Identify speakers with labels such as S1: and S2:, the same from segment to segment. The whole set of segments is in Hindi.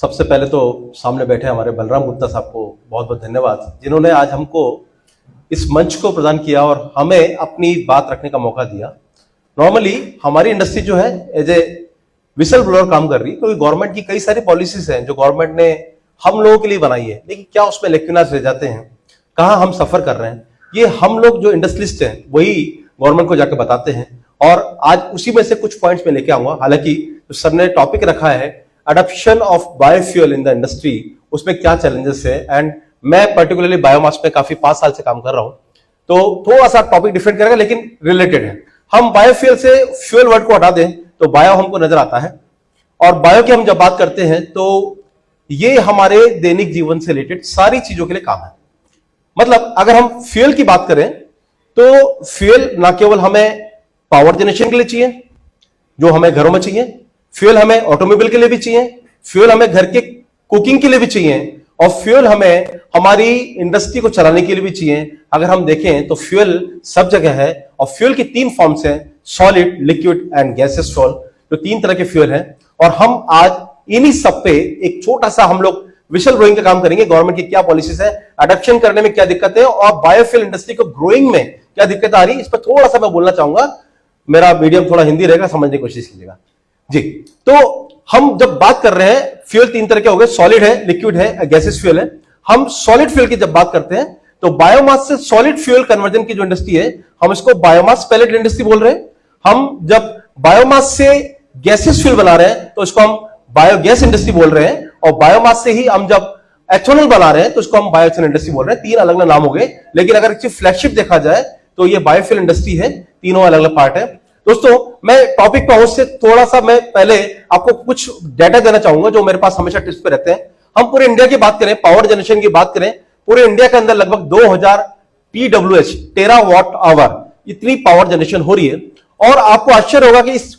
S1: सबसे पहले तो सामने बैठे हमारे बलराम गुप्ता साहब को बहुत बहुत धन्यवाद, जिन्होंने आज हमको इस मंच को प्रदान किया और हमें अपनी बात रखने का मौका दिया। नॉर्मली हमारी इंडस्ट्री जो है एज ए विसल ब्लोअर काम कर रही है, क्योंकि गवर्नमेंट की कई सारी पॉलिसीज हैं जो गवर्नमेंट ने हम लोगों के लिए बनाई है, लेकिन क्या उसमें लेक्यूनास रह जाते हैं, कहाँ हम सफर कर रहे हैं, ये हम लोग जो इंडस्ट्रियलिस्ट हैं वही गवर्नमेंट को जाकर बताते हैं। और आज उसी में से कुछ पॉइंट्स में लेके आऊंगा। हालांकि जो सर ने टॉपिक रखा है adoption of biofuel in the industry, उसमें क्या चैलेंजेस है, एंड मैं पर्टिकुलरली बायोमास में काफी 5 साल से काम कर रहा हूं, तो थोड़ा सा टॉपिक डिफरेंट करेगा लेकिन रिलेटेड है। हम बायोफ्यूल से फ्यूल वर्ड को हटा दें तो बायो हमको नजर आता है, और बायो की हम जब बात करते हैं तो ये हमारे दैनिक जीवन से रिलेटेड सारी चीजों के लिए काम है। मतलब अगर हम फ्यूल की बात करें तो फ्यूल ना केवल हमें पावर जनरेशन के लिए चाहिए जो हमें घरों में चाहिए, फ्यूल हमें ऑटोमोबाइल के लिए भी चाहिए, फ्यूल हमें घर के कुकिंग के लिए भी चाहिए, और फ्यूल हमें हमारी इंडस्ट्री को चलाने के लिए भी चाहिए। अगर हम देखें तो फ्यूल सब जगह है, और फ्यूल की 3 फॉर्म्स हैं, solid, liquid and gases fuel, जो 3 तरह के फ्यूल हैं। और हम आज इन्हीं सब पे एक छोटा सा हम लोग विशल ग्रोइंग का काम करेंगे। गवर्नमेंट की क्या पॉलिसीज है, अडॉप्शन करने में क्या दिक्कत है, और बायोफ्यूल इंडस्ट्री को ग्रोइंग में क्या दिक्कत आ रही है, इस पर थोड़ा सा मैं बोलना चाहूंगा। मेरा मीडियम थोड़ा हिंदी रहेगा, समझने की कोशिश कीजिएगा जी। तो हम जब बात कर रहे हैं, फ्यूल 3 तरह के हो गए, सॉलिड है, लिक्विड है, गैसेस फ्यूल है। हम सॉलिड फ्यूल की जब बात करते हैं तो बायोमास से सॉलिड फ्यूल कन्वर्जन की जो इंडस्ट्री है, हम इसको बायोमास पैलेट इंडस्ट्री बोल रहे हैं। हम जब बायोमास से गैसेस फ्यूल बना रहे हैं तो इसको हम बायोगैस इंडस्ट्री बोल रहे हैं, और बायोमास से ही हम जब एथेनॉल बना रहे हैं तो इसको हम बायोएथेनॉल इंडस्ट्री बोल रहे हैं। 3 अलग अलग नाम हो गए, लेकिन अगर इसकी फ्लैगशिप देखा जाए तो ये बायोफ्यूल इंडस्ट्री है, तीनों अलग अलग पार्ट है। दोस्तों, मैं टॉपिक पहुंच से थोड़ा सा मैं पहले आपको कुछ डाटा देना चाहूंगा जो मेरे पास हमेशा टिप्स पे रहते हैं। हम पूरे इंडिया की बात करें, पावर जनरेशन की बात करें, पूरे इंडिया के अंदर लगभग 2000 TWH टेरावाट आवर इतनी पावर जनरेशन हो रही है। और आपको आश्चर्य होगा कि इस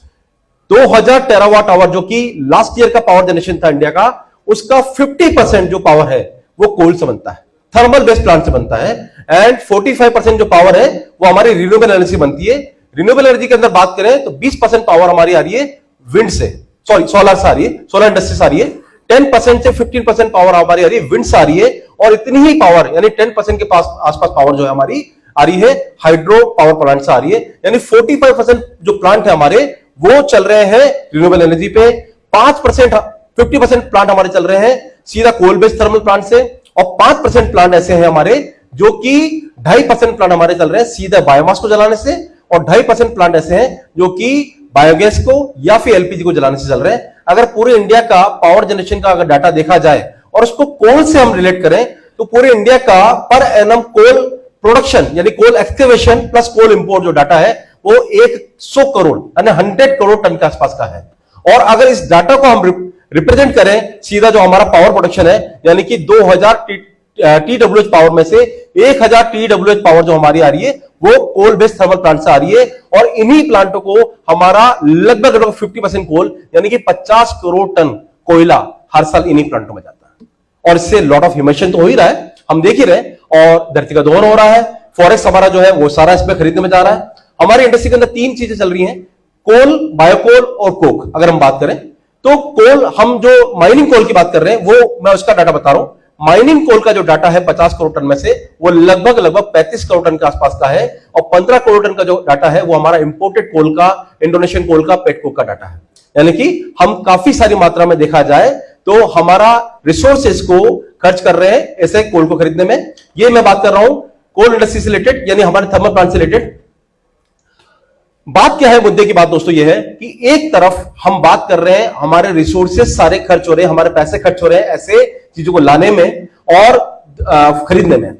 S1: 2000 टेरावाट आवर जो कि लास्ट ईयर का पावर जनरेशन था इंडिया का, उसका 50% जो पावर है वो कोल से बनता है, थर्मल बेस्ड प्लांट से बनता है, एंड 45% जो पावर है वो हमारी रिन्यूएबल एनर्जी बनती है। रिन्यूएबल एनर्जी के अंदर बात करें तो 20% पावर हमारी आ रही है विंड से, सॉरी सोलर से आ रही है, सोलर इंडस्ट्री से आ रही है। 10% से 15% पावर हमारी आ रही है विंड से आ रही है, और इतनी ही पावर यानी 10% के पास आसपास पावर जो है हमारी आ रही है हाइड्रो पावर प्लांट से आ रही है। यानी 45% जो प्लांट है हमारे वो चल रहे हैं रिन्यूएबल एनर्जी पे, 50% प्लांट हमारे चल रहे हैं सीधा कोल बेस्ड थर्मल प्लांट से, और 5% प्लांट ऐसे हैं हमारे जो कि 2.5% प्लांट हमारे चल रहे हैं सीधा बायोमास को जलाने से, और 2.5% प्लांट ऐसे हैं जो कि बायोगैस को या फिर एलपीजी को जलाने से चल रहे हैं। अगर पूरे इंडिया का पावर जनरेशन का अगर डाटा देखा जाए और उसको कोल से हम रिलेट करें तो पूरे इंडिया का पर एनम कोल प्रोडक्शन यानी कोल एक्सकेवेशन प्लस कोल इंपोर्ट जो डाटा है वो 100 करोड़ यानी 100 करोड़ टन के आसपास का है। और अगर इस डाटा को हम रिप्रेजेंट करें सीधा जो हमारा पावर प्रोडक्शन है, यानी कि 2000 TWH पावर में से 1000 TWH पावर जो हमारी आ रही है वो कोल बेस्ड थर्मल प्लांट से आ रही है, और इन्हीं प्लांटों को हमारा लगभग 50% कोल यानी कि 50 करोड़ टन कोयला हर साल इन्हीं प्लांटों में जाता है। और इससे लॉट ऑफ इमिशन तो हो ही रहा है, हम देख ही रहे, और धरती का दोहन हो रहा है, फॉरेस्ट हमारा जो है वो सारा इसमें खरीदने में जा रहा है। हमारी इंडस्ट्री के अंदर 3 चीजें चल रही हैं, कोल, बायोकोल और कोक। अगर हम बात करें तो कोल, हम जो माइनिंग कोल की बात कर रहे हैं वो मैं उसका डाटा बता रहा हूं। माइनिंग कोल का जो डाटा है 50 करोड़ टन में से वो लगभग 35 करोड़ टन के आसपास का है, और 15 करोड़ टन का जो डाटा है वो हमारा इंपोर्टेड कोल का, इंडोनेशियन कोल का, पेटकोक का डाटा है। यानी कि हम काफी सारी मात्रा में देखा जाए तो हमारा रिसोर्सेज को खर्च कर रहे हैं ऐसे कोल को खरीदने में। ये मैं बात कर रहा हूं कोल इंडस्ट्री से रिलेटेड यानी हमारे थर्मल प्लांट से रिलेटेड। बात क्या है, मुद्दे की बात दोस्तों ये है कि एक तरफ हम बात कर रहे हैं हमारे रिसोर्सेज सारे खर्च हो रहे हैं, हमारे पैसे खर्च हो रहे हैं ऐसे चीजों को लाने में और खरीदने में।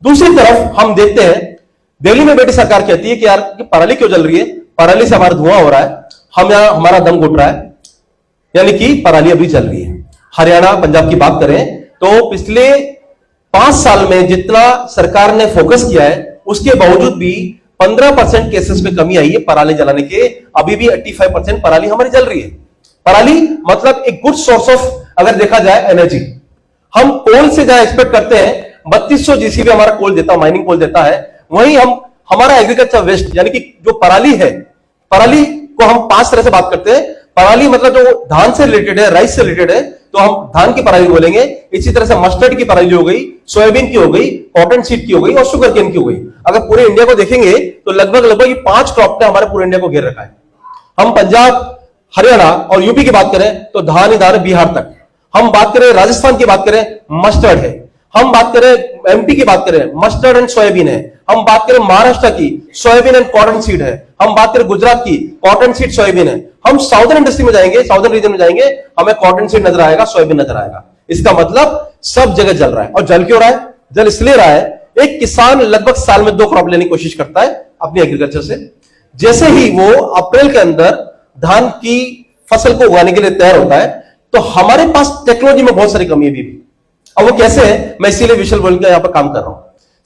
S1: दूसरी तरफ हम देखते हैं दिल्ली में बैठी सरकार कहती है कि यार कि पराली क्यों जल रही है, पराली से हमारा धुआं हो रहा है, हम यहां हमारा दम घुट रहा है, यानी कि पराली अभी जल रही है। हरियाणा, पंजाब की बात करें तो पिछले 5 साल में जितना सरकार ने फोकस किया है उसके बावजूद भी 15% केसेस में कमी आई है पराली जलाने के। अभी भी 85% पराली हमारी जल रही है। पराली मतलब एक गुड सोर्स ऑफ अगर देखा जाए एनर्जी। हम कोल से जहां एक्सपेक्ट करते हैं 3200 जीसीबी हमारा कोल देता, माइनिंग कोल देता है, वहीं हम हमारा एग्रीकल्चर वेस्ट यानी कि जो पराली है, पराली को हम 5 तरह से बात करते हैं। पराली मतलब जो धान से रिलेटेड है, राइस से रिलेटेड है, तो हम धान की पराली बोलेंगे। इसी तरह से मस्टर्ड की पराली हो गई, सोयाबीन की हो गई, कॉटन सीड की हो गई और शुगर केन की हो गई। अगर पूरे इंडिया को देखेंगे तो लगभग लगभग ये 5 क्रॉप ने हमारे पूरे इंडिया को घेर रखा है। हम पंजाब, हरियाणा और यूपी की बात करें तो धान ही धान है बिहार तक। हम बात करें राजस्थान की बात करें, मस्टर्ड है। हम बात करें एमपी की बात करें, मस्टर्ड एंड सोयाबीन है। हम बात करें महाराष्ट्र की, सोयाबीन एंड कॉटन सीड है। हम बात करें गुजरात की, कॉटन सीड सोयाबीन है। हम साउदर्न इंडस्ट्री में जाएंगे, साउदर्न रीजन में जाएंगे, हमें कॉटन सीड नजर आएगा, सोयाबीन नजर आएगा। इसका मतलब सब जगह जल रहा है। और जल क्यों रहा है? जल इसलिए रहा है, एक किसान लगभग साल में 2 क्रॉप लेने की कोशिश करता है अपनी एग्रीकल्चर से। जैसे ही वो अप्रैल के अंदर धान की फसल को उगाने के लिए तैयार होता है, तो हमारे पास टेक्नोलॉजी में बहुत सारी कमी है भी। अब वो कैसे है, मैं इसीलिए विशल बोल के यहां पर काम कर रहा हूं।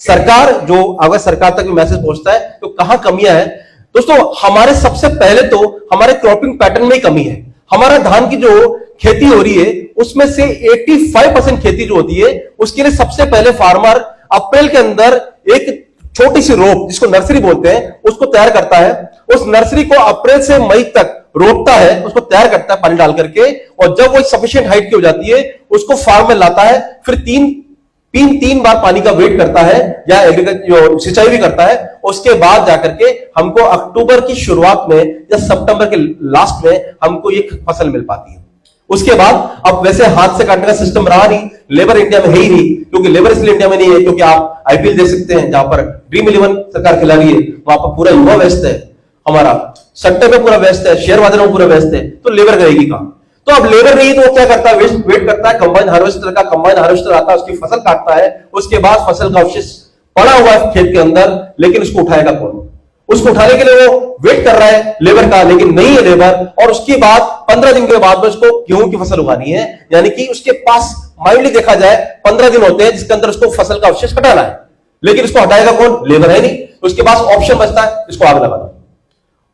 S1: सरकार जो, अगर सरकार तक मैसेज पहुंचता है तो कहां कमियां हैं दोस्तों? हमारे सबसे पहले तो हमारे क्रॉपिंग पैटर्न में ही कमी है। हमारा धान की जो खेती हो रही है उसमें से 85% खेती जो होती है उसके लिए सबसे पहले फार्मर अप्रैल के अंदर एक छोटी सी रोप, जिसको नर्सरी बोलते हैं, उसको तैयार करता है। उस नर्सरी को अप्रैल से मई तक रोपता है, उसको तैयार करता है पानी डाल करके, और जब वो सफिशिएंट हाइट की हो जाती है उसको फार्म में लाता है। फिर तीन बार पानी का वेट करता है या एग्रीकल्चर सिंचाई भी करता है। उसके बाद जाकर के हमको अक्टूबर की शुरुआत में या सितंबर के लास्ट में हमको ये फसल मिल पाती है। उसके बाद अब वैसे हाथ से काटने का सिस्टम रहा नहीं, लेबर इंडिया में है ही नहीं, क्योंकि लेबर इसलिए इंडिया में नहीं है क्योंकि आप आईपीएल देख सकते हैं, जहां पर ड्रीम 11 सरकार खिला रही है, वहां पर पूरा युवा व्यस्त है, हमारा सट्टे में पूरा व्यस्त है, शेयर बाजार में पूरा व्यस्त है, तो लेबर करेगी काम। तो अब लेबर नहीं तो वो क्या करता है, वेट करता है, कंबाइन हार्वेस्टर आता है, उसकी फसल काटता है। उसके बाद फसल का अवशेष पड़ा हुआ है खेत के अंदर, लेकिन उसको उठाएगा कौन? उसको उठाने के लिए वो वेट कर रहा है लेबर का, लेकिन नहीं है लेबर। और उसके बाद 15 दिन के बाद में उसको गेहूं की फसल उगानी है, यानी कि उसके पास माइंडली देखा जाए 15 दिन होते हैं जिसके अंदर उसको फसल का अवशेष हटाना है, लेकिन उसको हटाएगा कौन? लेबर है नहीं। उसके पास ऑप्शन बचता है, इसको आग लगा दो।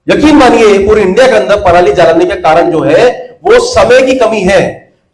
S1: यकीन मानिए पूरे इंडिया के अंदर पराली जलाने का कारण जो है वो समय की कमी है,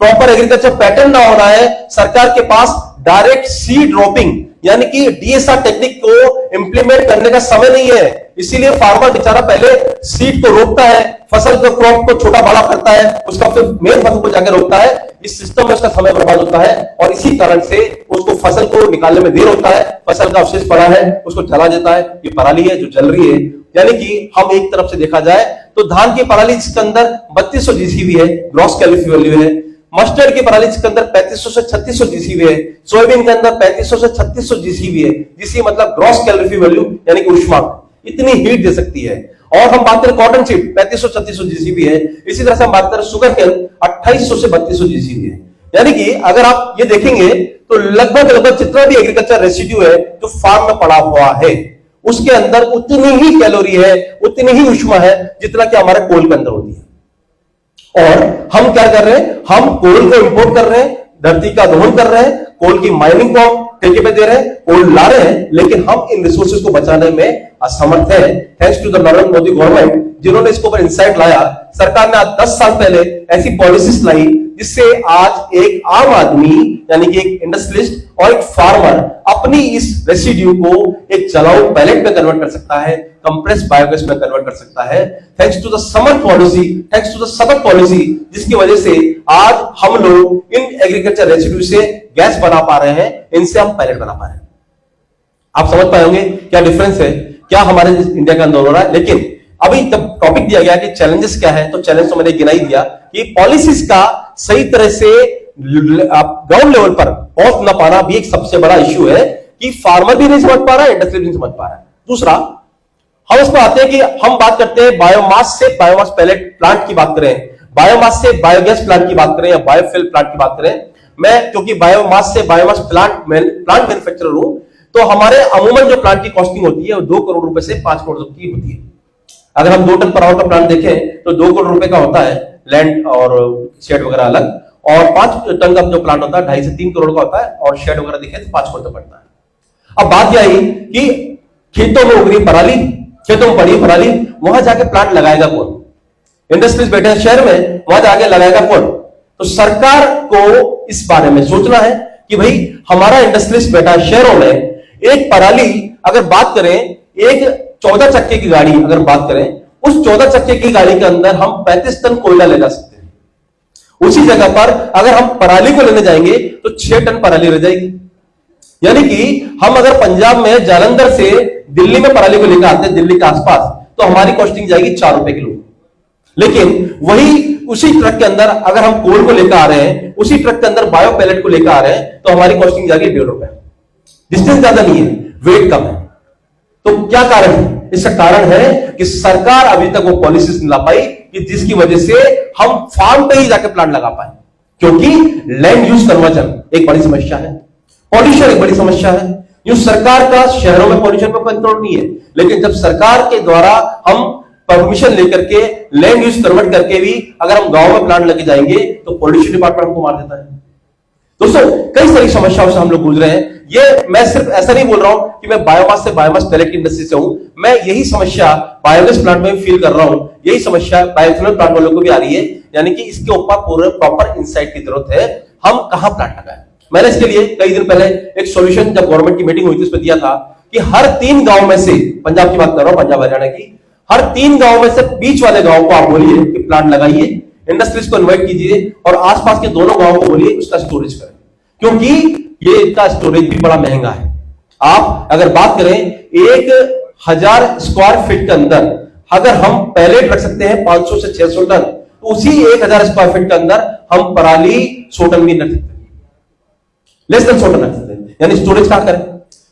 S1: प्रॉपर एग्रीकल्चर पैटर्न ना होना है। सरकार के पास डायरेक्ट सीड ड्रॉपिंग यानी कि डीएसआर टेक्निक को इंप्लीमेंट करने का समय नहीं है। इसीलिए फार्मर बेचारा पहले सीड को रोकता है, फसल को क्रॉप को छोटा बड़ा करता है, उसका फिर मेन फसल को जाकर रोकता है। इस सिस्टम में उसका समय बर्बाद होता है और इसी कारण से उसको फसल को निकालने में देर होता है। फसल का अवशेष पड़ा है उसको जला देता है। ये पराली है जो जल रही है, यानी कि हम एक तरफ से देखा जाए तो धान की पराली जिसके अंदर 3200 जीसीवी है, ग्रॉस कैलोरी वैल्यू है। मस्टर्ड की पराली जिसके अंदर 3500 से 3600 जीसीवी है। सोयाबीन के अंदर 3500 से 3600 जीसीवी है। जीसी मतलब ग्रॉस कैलोरी वैल्यू, यानी कि ऊष्मा, इतनी हीट दे सकती है। और हम बात करें कॉटन सीड 3500-3600 जीसीवी है। इसी तरह से हम बात करें शुगर केन 2800 से 3200 जीसीवी है। यानी कि अगर आप ये देखेंगे तो लगभग जितना भी एग्रीकल्चर रेसिड्यू है जो फार्म में पड़ा हुआ है उसके अंदर उतनी ही कैलोरी है, उतनी ही ऊष्मा है जितना कि हमारे कोल के अंदर होती है। और हम क्या कर रहे हैं, हम कोल को इंपोर्ट कर रहे हैं, धरती का दोहन कर रहे हैं, कोल की माइनिंग को हम ठेके पे दे रहे हैं, कोल ला रहे हैं, लेकिन हम इन रिसोर्सेज को बचाने में असमर्थ है। Thanks to the Narendra Modi government जिन्होंने इसके ऊपर इंसाइट लाया। सरकार ने आज 10 साल पहले ऐसी पॉलिसीज लाई जिससे आज एक आम आदमी यानी कि एक इंडस्ट्रियलिस्ट और एक फार्मर अपनी इस रेसिड्यू को एक जलाऊ पैलेट में कन्वर्ट कर सकता है, कंप्रेस बायोगैस में कन्वर्ट कर सकता है। Thanks to the summer policy, thanks to the सबक पॉलिसी, जिसकी वजह से आज हम लोग इन एग्रीकल्चर रेसिड्यू से गैस बना पा रहे हैं, इनसे हम पैलेट बना पा रहे हैं। आप समझ पाए होंगे क्या डिफरेंस है, क्या हमारे इंडिया के अंदर हो रहा है। लेकिन अभी जब टॉपिक दिया गया कि चैलेंजेस क्या है, तो चैलेंज तो मैंने गिना ही दिया कि पॉलिसीज का सही तरह से ग्राउंड लेवल पर पहुंच ना पाना भी एक सबसे बड़ा इश्यू है कि फार्मर भी नहीं समझ पा रहा है, इंडस्ट्री भी नहीं समझ पा रहा है। दूसरा, हम इसमें आते हैं कि हम बात करते हैं बायोमास से बायोमास पैलेट प्लांट की बात करें, बायोमास से बायोगैस प्लांट की बात करें या बायोफ्यूल प्लांट की बात करें। मैं क्योंकि बायोमास से बायोमास प्लांट मैन्युफैक्चरर हूं, तो हमारे अमूमन जो प्लांट की कॉस्टिंग होती है वो 2 करोड़ रुपए से 5 करोड़ रुपए की होती है। अगर हम 2 टन पर आवर का प्लांट देखें तो 2 करोड़ रुपए का होता है, लैंड और शेड वगैरह अलग, और 5 टन का जो प्लांट होता है 2.5 से 3 करोड़ का होता है, और शेड वगैरह देखें तो 5 करोड़ तक पड़ता है। अब बात यह आई कि खेतों में उग रही पराली, खेतों में पड़ी पराली, वहां जाके प्लांट लगाएगा कौन? इंडस्ट्रीज बैठे हैं शहर में, वहां जाके लगाएगा कौन? तो सरकार को इस बारे में सोचना है कि भाई हमारा इंडस्ट्रीज बैठा है शहरों में, एक पराली अगर बात करें, एक 14 चक्के की गाड़ी अगर बात करें, उस 14 चक्के की गाड़ी के अंदर हम 35 टन कोयला ले जा सकते हैं। उसी जगह पर अगर हम पराली को लेने जाएंगे तो 6 टन पराली रह जाएगी। यानी कि हम अगर पंजाब में जालंधर से दिल्ली में पराली को लेकर आते हैं, दिल्ली के आसपास, तो हमारी कॉस्टिंग जाएगी 4 रुपए किलो। लेकिन वही उसी ट्रक के अंदर अगर हम कोल को लेकर आ रहे हैं, उसी ट्रक के अंदर बायो पैलेट को लेकर आ रहे हैं, तो हमारी कॉस्टिंग जाएगी 1.5 रुपए। डिस्टेंस ज्यादा नहीं है, वेट कम है। तो क्या कारण है? इसका कारण है कि सरकार अभी तक वो पॉलिसीज नहीं ला पाई कि जिसकी वजह से हम फार्म पे ही जाके प्लांट लगा पाए। क्योंकि लैंड यूज कन्वर्जन एक बड़ी समस्या है, पॉल्यूशन एक बड़ी समस्या है। यूं सरकार का शहरों में पॉल्यूशन पर कंट्रोल नहीं है, लेकिन जब सरकार के द्वारा हम परमिशन लेकर के लैंड यूज कन्वर्ट करके भी अगर हम गांव में प्लांट लेके जाएंगे तो पॉल्यूशन डिपार्टमेंट हमको मार देता है। दोस्तों, कई सारी समस्याओं से हम लोग गुजरे हैं। ये मैं सिर्फ ऐसा नहीं बोल रहा हूं कि मैं बायोमास पैलेट की इंडस्ट्री से हूं, मैं यही समस्या बायोगैस प्लांट में फील कर रहा हूं, यही समस्या बायोइथेनॉल प्लांट वालों को भी आ रही है। यानी कि इसके ऊपर पूरे प्रॉपर इंसाइट की जरूरत है, हम कहां प्लांट लगाएं। मैंने इसके लिए कई दिन पहले एक सॉल्यूशन जब गवर्नमेंट की मीटिंग हुई थी उसमें दिया था कि हर 3 गांव में से, पंजाब की बात कर रहा हूं, पंजाब हरियाणा की, हर 3 गांव में से बीच वाले गांव को आप बोलिए कि प्लांट लगाइए, इंडस्ट्रीज को इन्वाइट कीजिए और आसपास के दोनों गांवों को बोलिए उसका स्टोरेज करें, क्योंकि ये इसका स्टोरेज भी बड़ा महंगा है। आप अगर बात करें 1000 स्क्वायर फीट के अंदर अगर हम पैलेट रख सकते हैं 500 से 600 टन, तो उसी 1000 स्क्वायर फीट के अंदर हम पराली 100 टन भी रख सकते हैं, लेस देन 100 टन रख सकते हैं। यानी स्टोरेज कहां करें?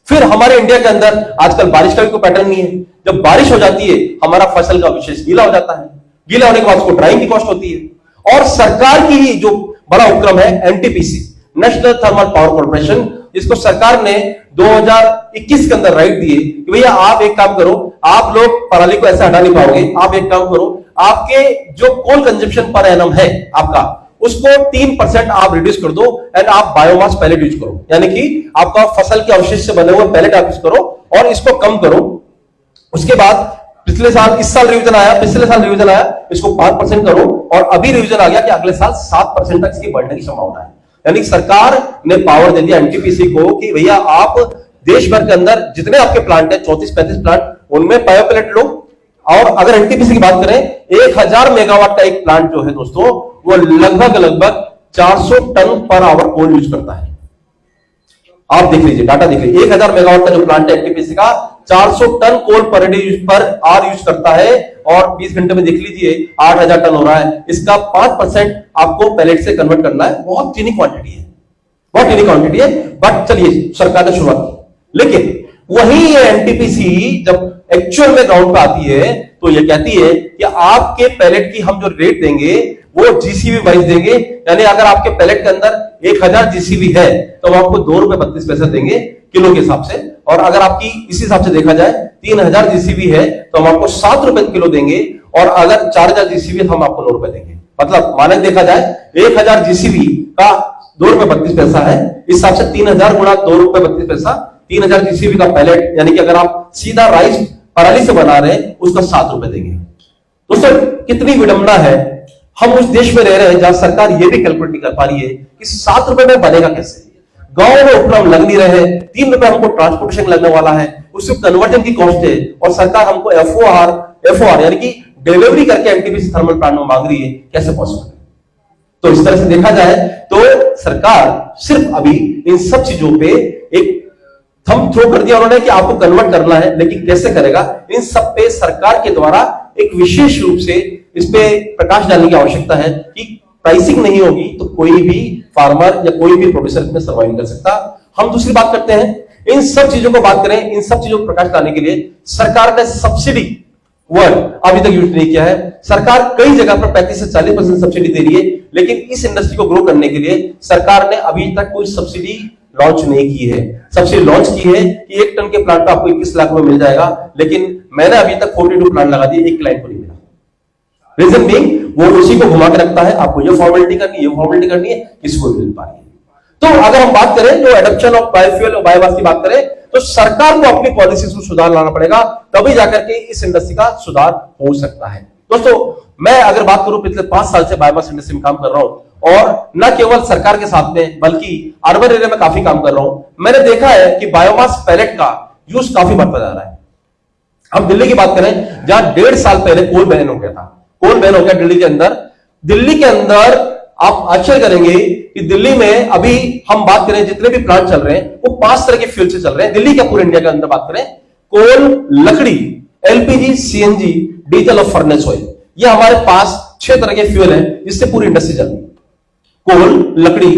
S1: फिर हमारे इंडिया के अंदर आजकल बारिश का भी कोई पैटर्न नहीं है। जब बारिश हो जाती है हमारा फसल का विशेष गीला हो जाता है, गीला होने के बाद उसको ड्राइंग की कॉस्ट होती है। और सरकार की ही जो बड़ा उपक्रम है NTPC, national thermal power corporation, जिसको सरकार ने 2021 के अंदर राइट दिए कि भैया आप एक काम करो, आप लोग पराली को ऐसे हटा नहीं पाओगे, आप एक काम करो, आपके जो कोल कंजप्शन पर एनम है आपका, उसको 3% आप रिड्यूस कर दो एंड आप बायोमास पैलेट यूज करो। यानी कि आपका फसल के अवशेष से बने हुए पैलेट आप यूज करो और इसको कम करो। उसके बाद पिछले साल, इस साल रिवीजन आया, पिछले साल रिवीजन आया, इसको 5% करो और अभी रिवीजन आ गया कि अगले साल 7% तक इसकी बढ़ने की संभावना है। यानी सरकार ने पावर दे दिया एनटीपीसी को कि भैया आप देश भर के अंदर जितने आपके प्लांट है 34-35 प्लांट, उनमें बायो पैलेट लो। और अगर एनटीपीसी की बात करें 1000 मेगावाट का एक प्लांट जो है दोस्तों, वो लगभग 400 टन पर आवर कोल यूज करता है। आप देख लीजिए, डाटा देख लीजिए, 1000 मेगावाट का जो प्लांट है एनटीपीसी का 400 ton coal per day per hour use करता है और 20 घंटे में देख लीजिए 8000 टन हो रहा है। इसका 5% आपको पैलेट से कन्वर्ट करना है। बहुत टीनी क्वांटिटी है, बहुत टीनी क्वांटिटी है, बट चलिए सरकार ने शुरुआत की। लेकिन वही ये एनटीपीसी जब एक्चुअल में ग्राउंड पे आती है तो ये कहती है कि आपके पैलेट की हम जो रेट देंगे वो जीसीबी वाइज देंगे। यानी अगर आपके पैलेट के अंदर 1000 जीसीबी है तो हम आपको 2 रुपए 32 पैसे देंगे किलो के हिसाब से, और अगर आपकी इस हिसाब से देखा जाए 3000 जीसीबी है तो हम आपको 7 रुपए किलो देंगे, और अगर 4000 जीसीबी है तो हम आपको 9 रुपए देंगे। मतलब मानक देखा जाए 1000 जीसीबी का 2 रुपए 32 पैसा है, इस हिसाब से 3000 गुणा 2 रुपए 32 पैसा, 3000 जीसीबी का पैलेट, यानी कि अगर आप सीधा राइस पराली से बना रहे हैं उसका 7 रुपए देंगे। दोस्तों, कितनी विडंबना है, हम उस देश में रह रहे हैं जहां सरकार ये भी कैलकुलेट नहीं कर पा रही है कि 7 रुपए में बनेगा कैसे। गांव में उपक्रम लग नहीं रहे, 3 रुपए हमको ट्रांसपोर्टेशन लगने वाला है, उससे कन्वर्जन की कॉस्ट है, और सरकार हमको एफओआर यानी कि डिलीवरी करके एनटीपीसी थर्मल प्लांट में मांग रही है। कैसे पॉसिबल है? तो इस तरह से देखा जाए तो सरकार सिर्फ अभी इन सब चीजों पे एक थंब थ्रो कर दिया उन्होंने कि आपको कन्वर्ट करना है, लेकिन कैसे करेगा, इन सब पे सरकार के द्वारा एक विशेष रूप से इस पे प्रकाश डालने की आवश्यकता है कि प्राइसिंग नहीं होगी तो कोई भी फार्मर या कोई भी प्रोड्यूसर इसमें सर्वाइव नहीं कर सकता। हम दूसरी बात करते हैं, इन सब चीजों को बात करें, इन सब चीजों को प्रकाश डालने के लिए सरकार ने सब्सिडी वर्ड अभी तक यूज नहीं किया है। सरकार कई जगह पर 35 से 40% सब्सिडी दे रही है, लेकिन इस इंडस्ट्री को ग्रो करने के लिए सरकार ने अभी तक कोई सब्सिडी लॉन्च नहीं की है। सब्सिडी लॉन्च की है कि 1 टन के प्लांट पे आपको 21 लाख में मिल जाएगा, लेकिन मैंने अभी तक 42 प्लांट लगा दिए, एक क्लाइंट को नहीं मिला। रीजन बीइंग वो उसी को घुमा के रखता है, आपको ये फॉर्मेलिटी करनी है, ये फॉर्मेलिटी करनी है, किसी को मिल पा रही है। तो अगर हम बात करें जो एडॉप्शन ऑफ बायोफ्यूल और बायोमास की बात करें तो सरकार को अपनी पॉलिसीज में सुधार लाना पड़ेगा, तभी जाकर के इस इंडस्ट्री का सुधार हो सकता है। दोस्तों, मैं अगर बात करूं पिछले 5 साल से बायोमास इंडस्ट्री में काम कर रहा हूं और न केवल सरकार के साथ में बल्कि अर्बन एरिया में काफी काम कर रहा हूं। मैंने देखा है कि बायोमास पैलेट का यूज काफी बढ़ता जा रहा है। हम दिल्ली की बात करें जहां 1.5 साल पहले कोल बैन हो गया था, कोल बैन हो गया दिल्ली के अंदर आप आश्चर्य करेंगे कि दिल्ली में अभी हम बात करें जितने भी प्लांट चल रहे हैं वो 5 तरह के फ्यूल से चल रहे हैं। दिल्ली क्या पूरे इंडिया के अंदर बात करें, कोल, लकड़ी, एलपीजी, सीएनजी, डीजल और फर्नेस ऑयल, ये हमारे पास 6 तरह के फ्यूल हैं जिससे पूरी इंडस्ट्री चल रही है। कोल, लकड़ी,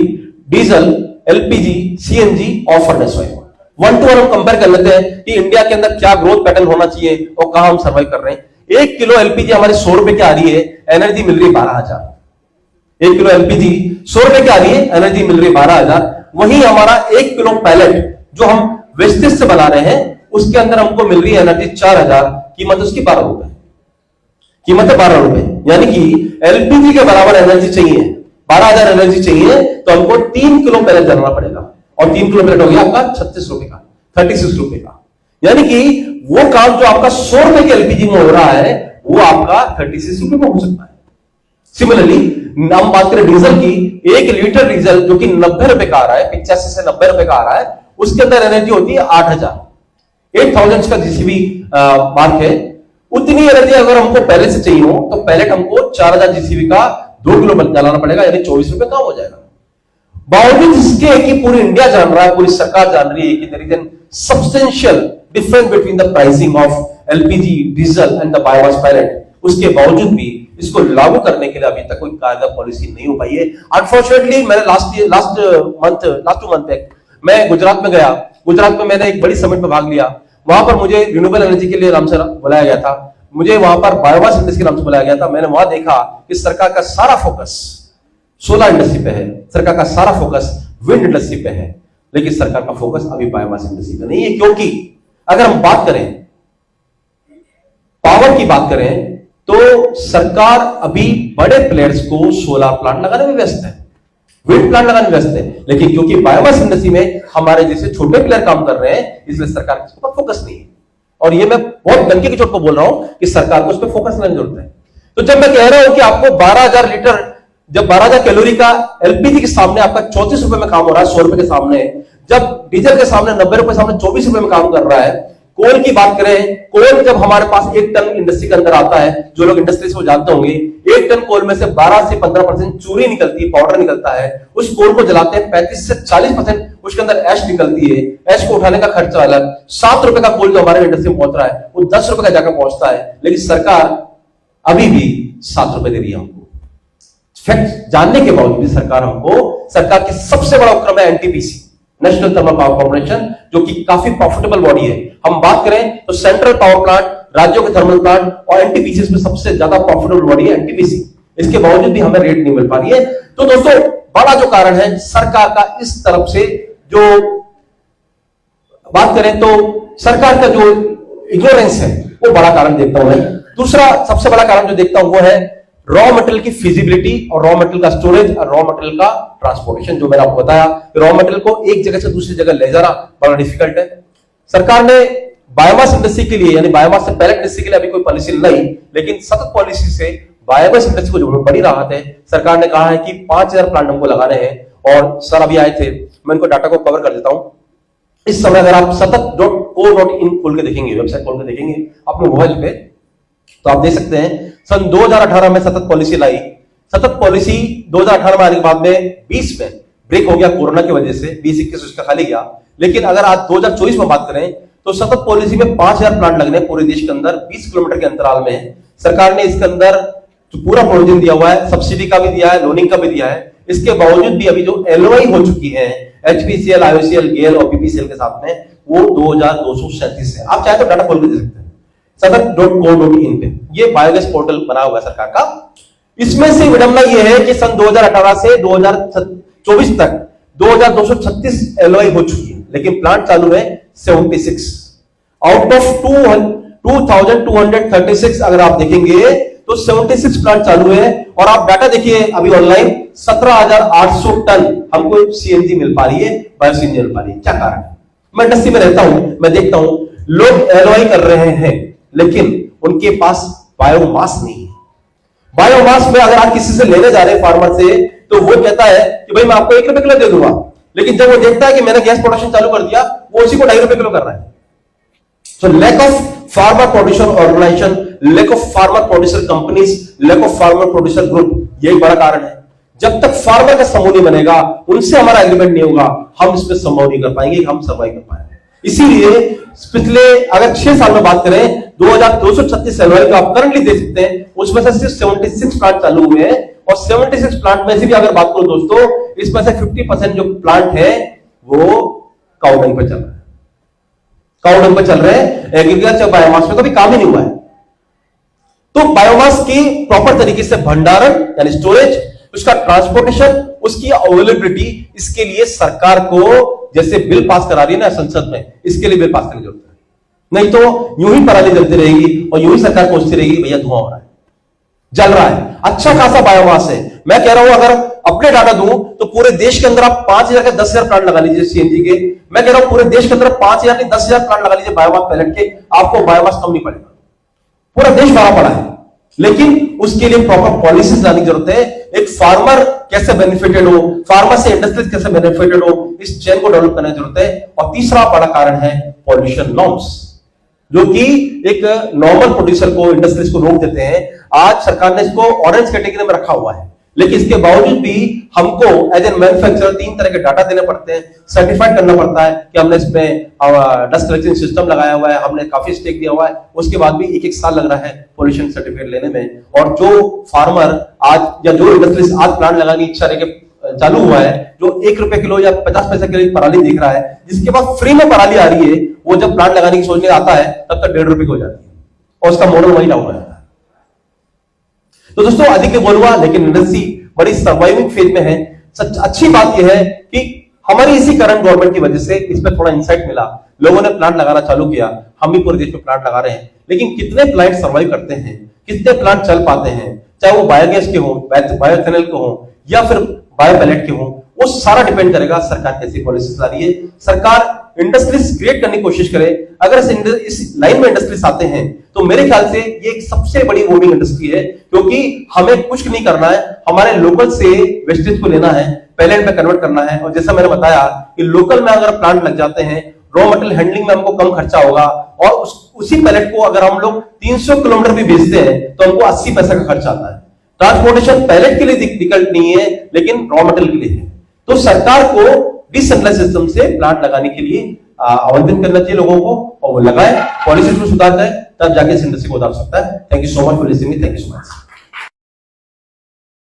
S1: डीजल, एलपीजी, सीएनजी और फर्नेस ऑयल। 1 to 1 हम कंपेयर कर लेते हैं कि इंडिया के अंदर क्या ग्रोथ पैटर्न होना चाहिए और कहां हम सर्वाइव कर रहे हैं। 1 किलो एलपीजी हमारे 100 रुपए की आ रही है, एनर्जी मिल रही है 12,000। 1 किलो एलपीजी 100 रुपए की आ रही है, एनर्जी मिल रही है 12,000। वहीं हमारा 1 किलो पैलेट जो हम वेस्टेज से बना रहे हैं उसके अंदर हमको मिल रही है एनर्जी 4,000, कीमत उसकी 12 रुपए, कीमत है 12 रुपए। यानी कि एलपीजी के बराबर एनर्जी चाहिए, 12,000 एनर्जी चाहिए तो हमको 3 किलो पैलेट जलाना पड़ेगा, और 3 किलो पैलेट हो गया आपका 36 रुपए का, 36 रुपए का। यानी कि वो काम जो आपका 100 रुपए के एलपीजी में हो रहा है वो आपका 36 रुपए में हो सकता है। सिमिलरली हम बात करें डीजल की, 1 लीटर डीजल जो कि 90 रुपए का आ रहा है, 85 से 90 रुपए का आ रहा है, उसके अंदर एनर्जी होती है 8,000 का जीसीबी मार्क है। उतनी एनर्जी अगर हमको पहले से चाहिए हो तो पैलेट हमको 4,000 जीसीबी का 2 किलो जलाना पड़ेगा, यानी 24 रुपए कम हो जाएगा। बावजूद इसके कि पूरी इंडिया जान रहा है, पूरी सरकार जान रही है कि there is an substantial difference between the pricing of LPG, diesel and the biomass pellet, उसके बावजूद भी इसको लागू करने के लिए अभी तक कोई कारगर पॉलिसी नहीं हो पाई है। अनफॉर्चुनेटली मैंने लास्ट टू मंथ बैक मैं गुजरात में गया। गुजरात में मैंने एक बड़ी समिट में भाग लिया। वहां पर मुझे रिन्यूएबल एनर्जी के लिए नाम से बुलाया गया था, मुझे वहां पर बायोमास इंडस्ट्री के नाम से बुलाया गया था। मैंने वहां देखा कि सरकार का सारा फोकस सोलर इंडस्ट्री पे है, सरकार का सारा फोकस विंड इंडस्ट्री पे है, लेकिन सरकार का फोकस अभी बायोमास इंडस्ट्री पे नहीं है। क्योंकि अगर हम बात करें पावर की बात करें तो सरकार अभी बड़े प्लेयर्स को सोलर प्लांट लगाने में व्यस्त है, विंड प्लांट लगाने में व्यस्त है, लेकिन क्योंकि बायोमास इंडस्ट्री में हमारे जैसे छोटे प्लेयर काम कर रहे हैं इसलिए सरकार के ऊपर फोकस नहीं है। और ये मैं बहुत डंके की चोट पर बोल रहा हूं कि सरकार को उस पर फोकस करने की जरूरत है। तो जब मैं कह रहा हूं कि आपको 12,000 लीटर, जब 12,000 कैलोरी का एलपीजी के सामने आपका 34 रुपए में काम हो रहा है 100 रुपए के सामने, जब डीजल के सामने 90 रुपए सामने 24 रुपए में काम कर रहा है। कोल की बात करें, कोल जब हमारे पास 1 टन इंडस्ट्री के अंदर आता है, जो लोग इंडस्ट्री से जानते होंगे, 1 टन कोल में से 12 से 15% चूरी निकलती है, पाउडर निकलता है। उस कोल को जलाते हैं 35 से 40% उसके अंदर ऐश निकलती है, ऐश को उठाने का खर्चा अलग। 7 रुपए का कोल जो हमारे इंडस्ट्री में पहुंच रहा है वो 10 रुपए का जाकर पहुंचता है, लेकिन सरकार अभी भी 7 रुपए दे रही है हमको। फैक्ट जानने के बावजूद भी सरकार सरकार की सबसे बड़ा उपक्रम है NTPC, national thermal power corporation, जो कि काफी प्रॉफिटेबल बॉडी है। हम बात करें तो सेंट्रल पावर प्लांट, राज्यों के थर्मल प्लांट और एनटीपीसी में सबसे ज्यादा प्रॉफिटेबल बॉडी है एनटीपीसी। इसके बावजूद भी हमें रेट नहीं मिल पा रही है। तो दोस्तों बड़ा जो कारण है सरकार का इस तरफ से, जो बात करें तो सरकार का जो इग्नोरेंस है वो बड़ा कारण देखता हूं मैं। दूसरा सबसे बड़ा कारण जो देखता हूं वो है रॉ मटेरियल की फिजिबिलिटी और रॉ मटेरियल का स्टोरेज और रॉ मटेरियल का ट्रांसपोर्टेशन। जो मैंने आपको बताया, रॉ मटेरियल को एक जगह से दूसरी जगह ले जाना बड़ा डिफिकल्ट है। सरकार ने बायोमास इंडस्ट्री के लिए, यानी बायोमास से पैलेट इंडस्ट्री के लिए अभी कोई पॉलिसी नहीं, लेकिन सतत पॉलिसी से बायोमास इंडस्ट्री को जो बड़ी राहत है। सरकार ने कहा है कि 5,000 प्लांट हमको लगाने हैं, और सर अभी आए थे, मैं इनको डाटा को कवर कर देता हूं। इस समय अगर आप सतत.co.in खोल के देखेंगे, वेबसाइट खोल के देखेंगे अपने मोबाइल पे, तो आप देख सकते हैं सन 2018 में सतत पॉलिसी लाई। सतत पॉलिसी 2018 में आने के बाद में 20 में ब्रेक हो गया कोरोना की वजह से, 20-21 उसका खाली गया। लेकिन अगर आज 2024 में बात करें तो सतत पॉलिसी में 5,000 प्लांट लगने पूरे देश के अंदर 20 किलोमीटर के अंतराल में है। सरकार ने इसके अंदर जो पूरा प्रोविजन दिया हुआ है, सब्सिडी का भी दिया है, लोनिंग का भी दिया है। इसके बावजूद भी अभी जो एलओआई हो चुकी है एचपीसीएल, आईओसीएल, गेल और बीपीसीएल के साथ में, वो 2,237 है। आप चाहे तो डाटा खोल के दे सकते हैं सतत.co.in पे, ये बायोगैस पोर्टल बना हुआ है सरकार का। इसमें से विडंबना ये है कि सन 2018 से 2024 तक 2,236 एलओआई हो चुकी है, लेकिन प्लांट चालू है 76 आउट ऑफ 2,236। अगर आप देखेंगे तो 76 प्लांट चालू है। और आप डाटा देखिए अभी ऑनलाइन 17,800 टन हमको सीएनजी मिल पा रही है, बायो सीएनजी मिल पा रही है। क्या कारण है? मैं इंडस्ट्री में रहता हूं, मैं देखता हूं लोग एलओआई कर रहे हैं, लेकिन उनके पास बायोमास नहीं है। बायोमास में अगर आप किसी से लेने जा रहे हैं फार्मर से, तो वो कहता है कि भाई मैं आपको 1 रुपए किलो दे दूंगा, लेकिन जब वो देखता है कि मैंने गैस प्रोडक्शन चालू कर दिया, वो उसी को 2.5 रुपए किलो कर रहा है। So lack of farmer producer organization, lack of farmer producer companies, lack of farmer producer group, यही बड़ा कारण है। जब तक फार्मर का समूह नहीं बनेगा, उनसे हमारा एग्रीमेंट नहीं होगा, हम इसमें संभव नहीं कर पाएंगे, हम सर्वाइव कर पाएंगे। इसीलिए पिछले अगर 6 साल में बात करें, 2236 सैलरी आप करंटली दे सकते हैं, उसमें से सिर्फ 76 प्लांट चालू हुए हैं, और 76 प्लांट में से भी अगर बात करूं दोस्तों, इसमें से 50% जो प्लांट है वो काउडंग पर चल रहा है, काउडंग पर चल रहे हैं, एग्रीकल्चर बायोमास में कभी काम ही नहीं हुआ है। तो बायोमास की प्रॉपर तरीके से भंडारण यानी स्टोरेज, उसका ट्रांसपोर्टेशन, उसकी अवेलेबिलिटी, इसके लिए सरकार को जैसे बिल पास करा रही है ना संसद में, इसके लिए बिल पास करने की जरूरत है। नहीं तो यूं ही पराली जलती रहेगी और यूं ही सरकार पहुंचती रहेगी, भैया धुआं हो रहा है, जल रहा है, अच्छा खासा बायोमास है। मैं कह रहा हूं अगर अपने डाटा दूं तो पूरे देश के अंदर आप 5000 के 10,000 प्लांट लगा लीजिए सीएनजी के। मैं कह रहा हूं पूरे देश के अंदर 5000 नहीं 10,000 प्लांट लगा लीजिए बायोमास पैलेट के, आपको बायोमास कम नहीं पड़ेगा। पूरा देश भरा पड़ा है, लेकिन उसके लिए प्रॉपर पॉलिसीज लाने की जरूरत है। एक फार्मर कैसे बेनिफिटेड हो, फार्मर से इंडस्ट्रीज कैसे बेनिफिटेड हो, इस चेन को डेवलप करने की जरूरत है। और तीसरा बड़ा कारण है पॉल्यूशन नॉर्म्स, जो कि एक नॉर्मल प्रोड्यूसर को, इंडस्ट्रीज को रोक देते हैं। आज सरकार ने इसको ऑरेंज कैटेगरी में रखा हुआ है, लेकिन इसके बावजूद भी हमको एज ए मैन्युफैक्चरर 3 तरह के डाटा देने पड़ते हैं, सर्टिफाइड करना पड़ता है कि हमने इसमें डस्ट कलेक्शन सिस्टम लगाया हुआ है, हमने काफी स्टेक दिया हुआ है। उसके बाद भी 1-1 साल लग रहा है पोल्यूशन सर्टिफिकेट लेने में। और जो फार्मर आज या जो इंडस्ट्रीज आज प्लांट लगाने की इच्छा रहे चालू हुआ है, जो 1 रुपए किलो या 50 पैसे किलो पराली देख रहा है, जिसके पास फ्री में पराली आ रही है, वो जब प्लांट लगाने की सोचने आता है तब तक 1.5 रुपए की हो जाती है और उसका मॉडल वही डाउन हो जाता है। तो दोस्तों अधिक नहीं बोलूंगा, लेकिन इंडस्ट्री बड़ी सर्वाइविंग फेज में है। सच अच्छी बात यह है कि हमारी इसी करंट गवर्नमेंट की वजह से इस पर थोड़ा इंसाइट मिला, लोगों ने प्लांट लगाना चालू किया, हम भी पूरे देश में प्लांट लगा रहे हैं। लेकिन कितने प्लांट सर्वाइव करते हैं, कितने प्लांट चल पाते हैं, चाहे वो बायोगैस के हो, बायोथेनल के हो या फिर बायो पैलेट के हो, वो सारा डिपेंड करेगा सरकार कैसी पॉलिसी ला रही है। सरकार इंडस्ट्रीज क्रिएट करने की कोशिश करे। अगर इस लाइन में इंडस्ट्रीज आते हैं तो मेरे ख्याल से ये एक सबसे बड़ी बोर्डिंग इंडस्ट्री है, क्योंकि हमें कुछ नहीं करना है, हमारे लोकल से वेस्टेज को लेना है, पैलेट में कन्वर्ट करना है। और जैसा मैंने बताया कि लोकल में अगर प्लांट लग जाते हैं, रॉ मटेरियल हैंडलिंग में हमको कम खर्चा होगा, और उसी पैलेट को अगर हम लोग 300 किलोमीटर भी भेजते हैं तो हमको 80 पैसा का खर्चा आता है। ट्रांसपोर्टेशन पैलेट के लिए विकल्प नहीं है, लेकिन रॉ मटेरियल के लिए है। तो सरकार को डिसेंट्रलाइज्ड सिस्टम से प्लांट लगाने के लिए आमंत्रित करना चाहिए लोगों को, और वो लगाए, पॉलिसी में सुधार करें, तब जाके इस इंडस्ट्री को उतार सकता है। Thank you so much for listening, thank you so much.